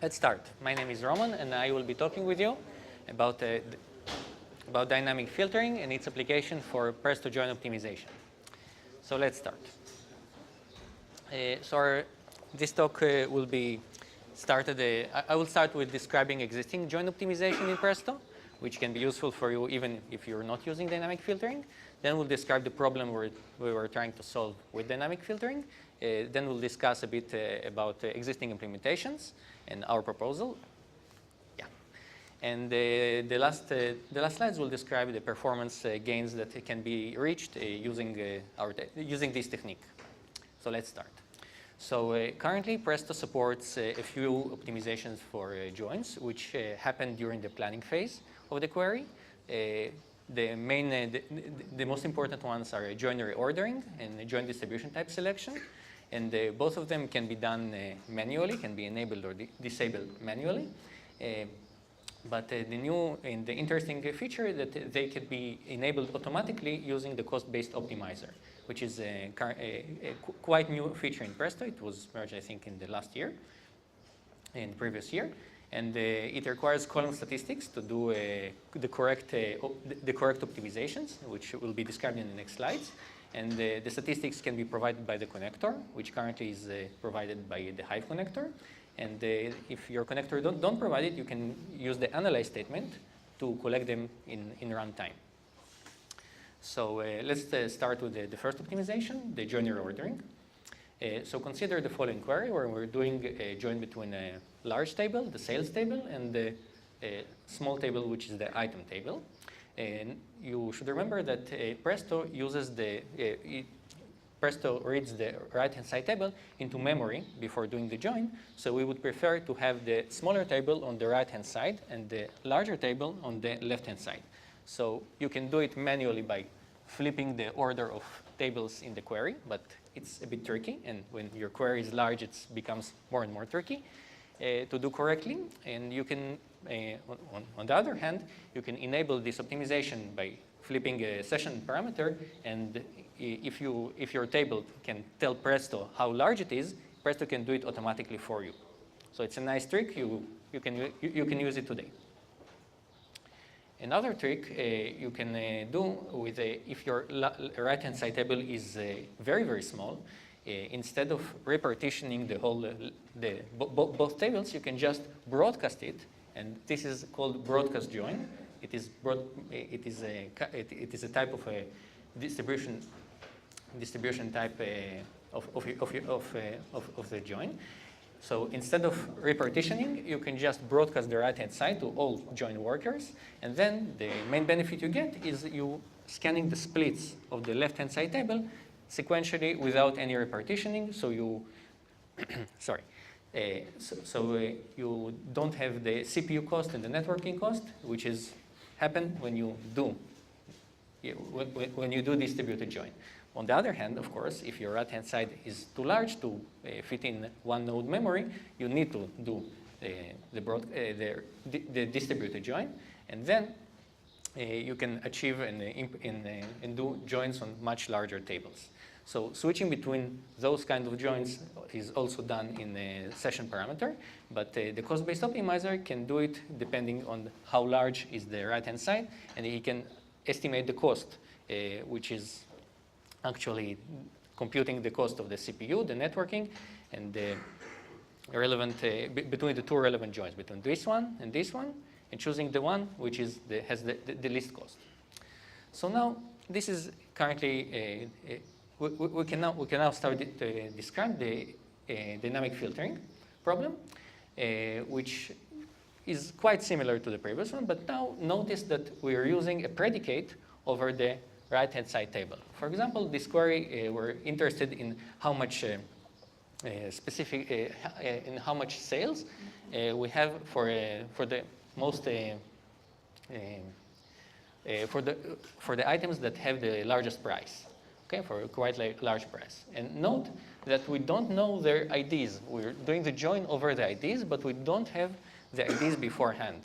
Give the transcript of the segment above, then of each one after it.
Let's start. My name is Roman, and I will be talking with you about dynamic filtering and its application for Presto join optimization. So let's start. This talk will be started. I will start with describing existing join optimization in Presto, which can be useful for you even if you're not using dynamic filtering. Then we'll describe the problem we were trying to solve with dynamic filtering. Then we'll discuss a bit about existing implementations and our proposal. Yeah. And the last slides will describe the performance gains that can be reached using this technique. So let's start. So currently, Presto supports a few optimizations for joins, which happen during the planning phase of the query. The most important ones are join reordering and join distribution type selection. And both of them can be done manually, can be enabled or disabled manually. But the new and the interesting feature that they can be enabled automatically using the cost-based optimizer, which is a quite new feature in Presto. It was merged, I think, in the last year, in the previous year. And it requires column statistics to do the correct optimizations, which will be described in the next slides. And the statistics can be provided by the connector, which currently is provided by the Hive connector. And if your connector don't provide it, you can use the analyze statement to collect them in runtime. So let's start with the first optimization, the join reordering. So consider the following query where we're doing a join between a large table, the sales table, and the small table, which is the item table. And you should remember that Presto uses Presto reads the right-hand side table into memory before doing the join. So we would prefer to have the smaller table on the right-hand side and the larger table on the left-hand side. So you can do it manually by flipping the order of tables in the query, but it's a bit tricky. And when your query is large, it becomes more and more tricky to do correctly. And you can, on the other hand, you can enable this optimization by flipping a session parameter. And if your table can tell Presto how large it is, Presto can do it automatically for you. So it's a nice trick. You can use it today. Another trick you can do with if your right-hand side table is very, very small, instead of repartitioning the whole both tables, you can just broadcast it, and this is called broadcast join. It is a type of a distribution type of the join. So instead of repartitioning, you can just broadcast the right-hand side to all join workers, and then the main benefit you get is you scanning the splits of the left-hand side table sequentially without any repartitioning. So you, you don't have the CPU cost and the networking cost, which is happen when you do distributed join. On the other hand, of course, if your right-hand side is too large to fit in one node memory, you need to do the distributed join, and then you can achieve and do joins on much larger tables. So switching between those kind of joins is also done in a session parameter, but the cost-based optimizer can do it depending on how large is the right-hand side, and he can estimate the cost, which is actually computing the cost of the CPU, the networking, and the relevant between the two relevant joins, between this one, and choosing the one which has the least cost. So now this is currently we can now start to describe the dynamic filtering problem, which is quite similar to the previous one, but now notice that we are using a predicate over the right-hand side table. For example, this query, we're interested in how much in how much sales we have for the most for the items that have the largest price. Okay, for a quite large price. And note that we don't know their IDs. We're doing the join over the IDs, but we don't have the IDs beforehand.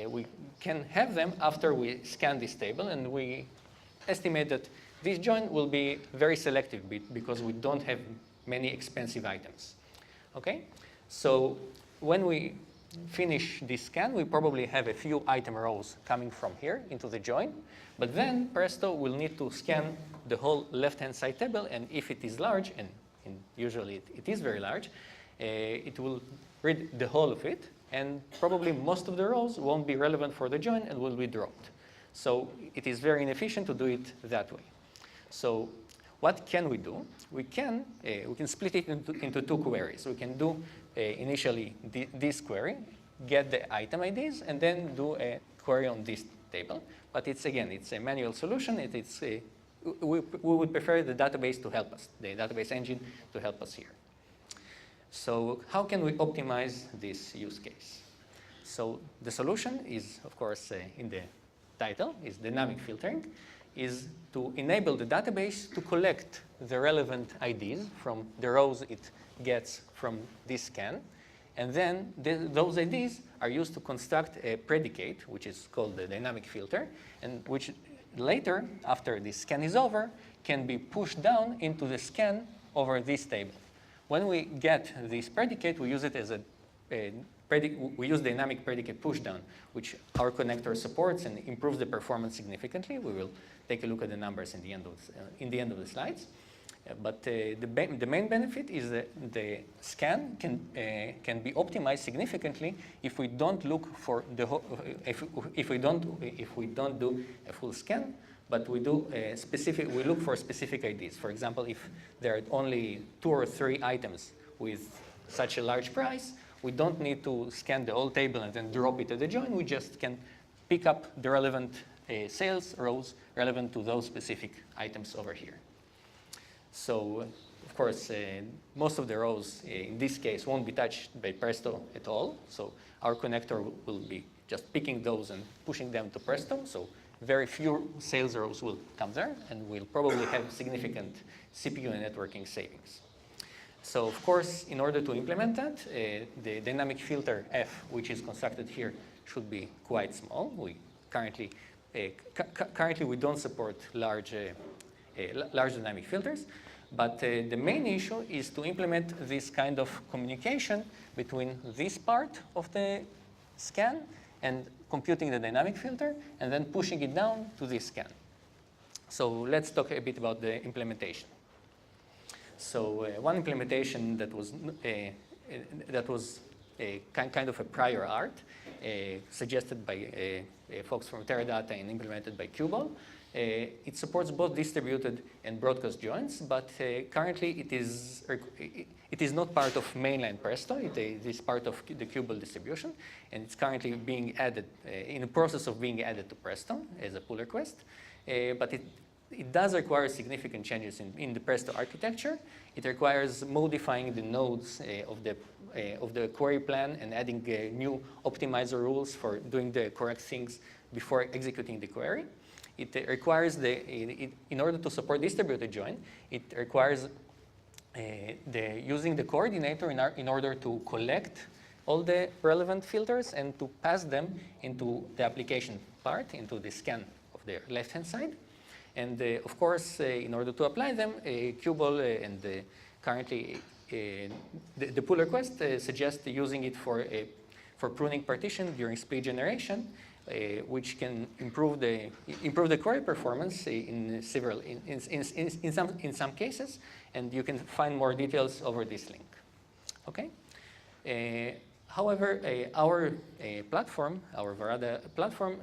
We can have them after we scan this table, and we estimate that this join will be very selective because we don't have many expensive items. Okay, so when we finish this scan, we probably have a few item rows coming from here into the join. But then Presto will need to scan the whole left-hand side table. And if it is large, and usually it is very large, it will read the whole of it. And probably most of the rows won't be relevant for the join and will be dropped. So it is very inefficient to do it that way. So what can we do? We can split it into two queries. We can do initially this query, get the item IDs, and then do a query on this table. But it's a manual solution. We would prefer the database to help us, the database engine to help us here. So how can we optimize this use case? So the solution is, of course, in the title, is dynamic filtering, is to enable the database to collect the relevant IDs from the rows it gets from this scan. And then those IDs are used to construct a predicate, which is called the dynamic filter, and which later, after the scan is over, can be pushed down into the scan over this table. When we get this predicate, we use it as we use dynamic predicate pushdown, which our connector supports and improves the performance significantly. We will take a look at the numbers in the end of the slides. But the main benefit is that the scan can be optimized significantly if we don't look for the if we don't do a full scan, but we look for specific IDs. For example, if there are only 2 or 3 items with such a large price, we don't need to scan the whole table and then drop it at the join. We just can pick up the relevant sales rows relevant to those specific items over here. So, of course, most of the rows in this case won't be touched by Presto at all. So our connector will be just picking those and pushing them to Presto. So very few sales rows will come there, and we'll probably have significant CPU and networking savings. So, of course, in order to implement that, the dynamic filter F, which is constructed here, should be quite small. We currently we don't support large dynamic filters, but the main issue is to implement this kind of communication between this part of the scan and computing the dynamic filter and then pushing it down to this scan. So let's talk a bit about the implementation. So one implementation that was a kind of a prior art suggested by folks from Teradata and implemented by Qubole. It supports both distributed and broadcast joins, but currently it is not part of mainline Presto. It is part of the Qubole distribution, and it's currently being added, in the process of being added to Presto as a pull request. But it does require significant changes in the Presto architecture. It requires modifying the nodes of the query plan and adding new optimizer rules for doing the correct things before executing the query. It requires in order to support distributed join, it requires using the coordinator in order to collect all the relevant filters and to pass them into the application part, into the scan of the left-hand side. And of course, in order to apply them, Qubole and currently the pull request suggests using it for pruning partition during split generation, which can improve the query performance in some cases, and you can find more details over this link. Okay. However, our platform, our Varada platform,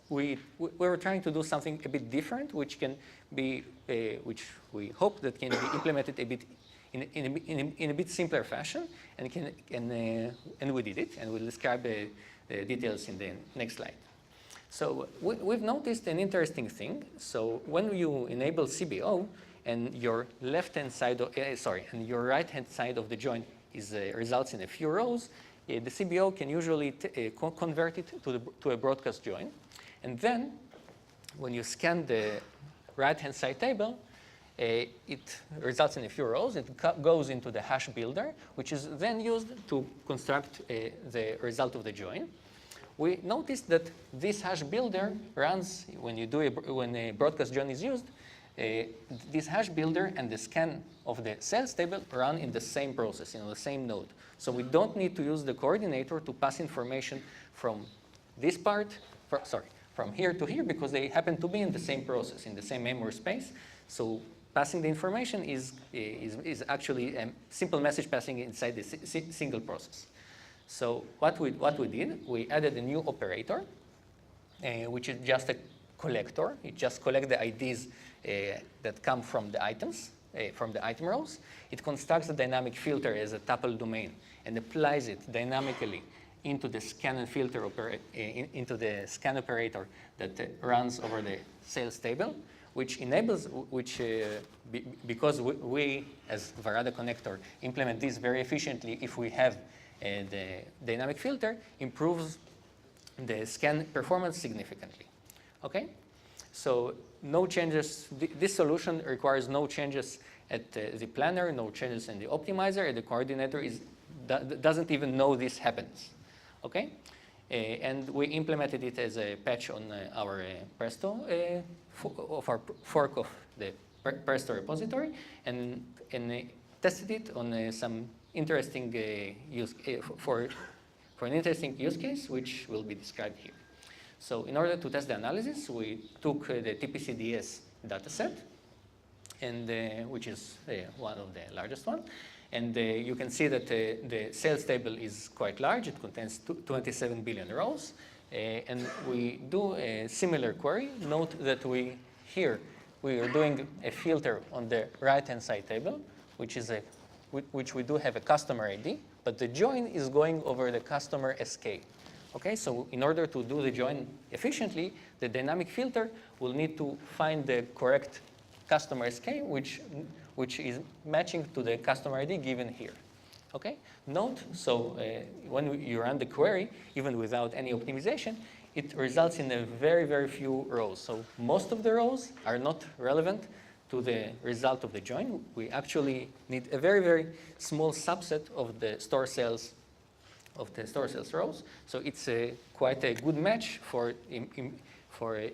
we were trying to do something a bit different, which we hope that can be implemented a bit in a bit simpler fashion, and we did it, and we'll describe the details in the next slide. So we've noticed an interesting thing. So when you enable CBO and your left-hand side, and your right-hand side of the join results in a few rows, the CBO can usually convert it to a broadcast join. And then, when you scan the right-hand side table, it results in a few rows. It goes into the hash builder, which is then used to construct the result of the join. We noticed that this hash builder runs when a broadcast join is used. this hash builder and the scan of the sales table run in the same process, in the same node. So we don't need to use the coordinator to pass information from this part, from here to here, because they happen to be in the same process, in the same memory space. So passing the information is actually a simple message passing inside the single process. So what we did, we added a new operator, which is just a collector. It just collects the IDs that come from the items, from the item rows. It constructs a dynamic filter as a tuple domain and applies it dynamically into the scan and filter into the scan operator that runs over the sales table, which enables, because we as Varada connector implement this very efficiently if we have the dynamic filter, improves the scan performance significantly. Okay? So no changes. This solution requires no changes at the planner, no changes in the optimizer, and the coordinator doesn't even know this happens. Okay? And we implemented it as a patch on our Presto, our fork of the Presto repository, and tested it on some interesting for an interesting use case, which will be described here. So in order to test the analysis, we took the TPCDS dataset, and which is one of the largest one. And you can see that the sales table is quite large. It contains 27 billion rows. And we do a similar query. Note that we are doing a filter on the right-hand side table, which we do have a customer ID, but the join is going over the customer SK. Okay, so in order to do the join efficiently, the dynamic filter will need to find the correct customer SK, which is matching to the customer ID given here. Okay, note, so when you run the query, even without any optimization, it results in a very, very few rows. So most of the rows are not relevant to the result of the join. We actually need a very, very small subset of the store sales rows. So it's quite a good match for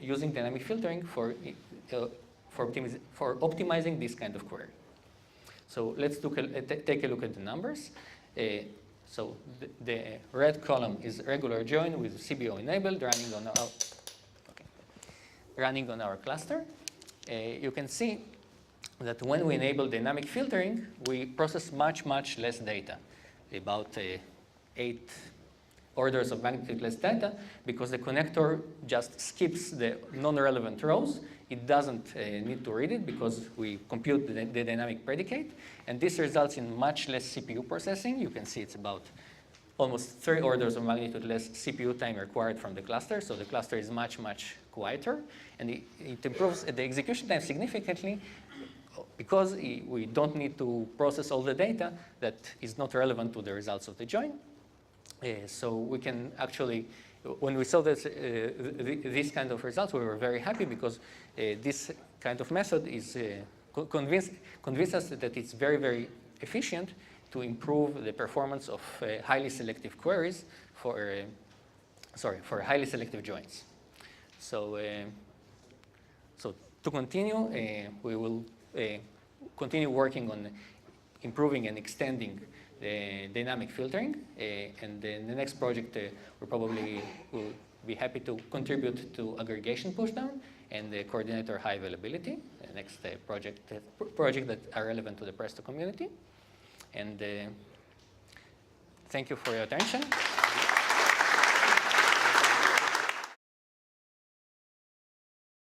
using dynamic filtering for optimizing this kind of query. So let's take a look at the numbers. So the red column is regular join with CBO enabled running on our cluster. You can see that when we enable dynamic filtering, we process much, much less data, about 8 orders of magnitude less data, because the connector just skips the non-relevant rows. It doesn't need to read it because we compute the dynamic predicate, and this results in much less CPU processing. You can see it's about almost 3 orders of magnitude less CPU time required from the cluster, so the cluster is much, much quieter, and it improves the execution time significantly because we don't need to process all the data that is not relevant to the results of the join. So we can actually, when we saw this kind of results, we were very happy because this kind of method is convinced us that it's very, very efficient to improve the performance of highly selective queries for highly selective joins. So, so to continue, we will continue working on improving and extending the dynamic filtering, and in the next project we probably will be happy to contribute to aggregation pushdown and the coordinator high availability, the next project that are relevant to the Presto community. And thank you for your attention.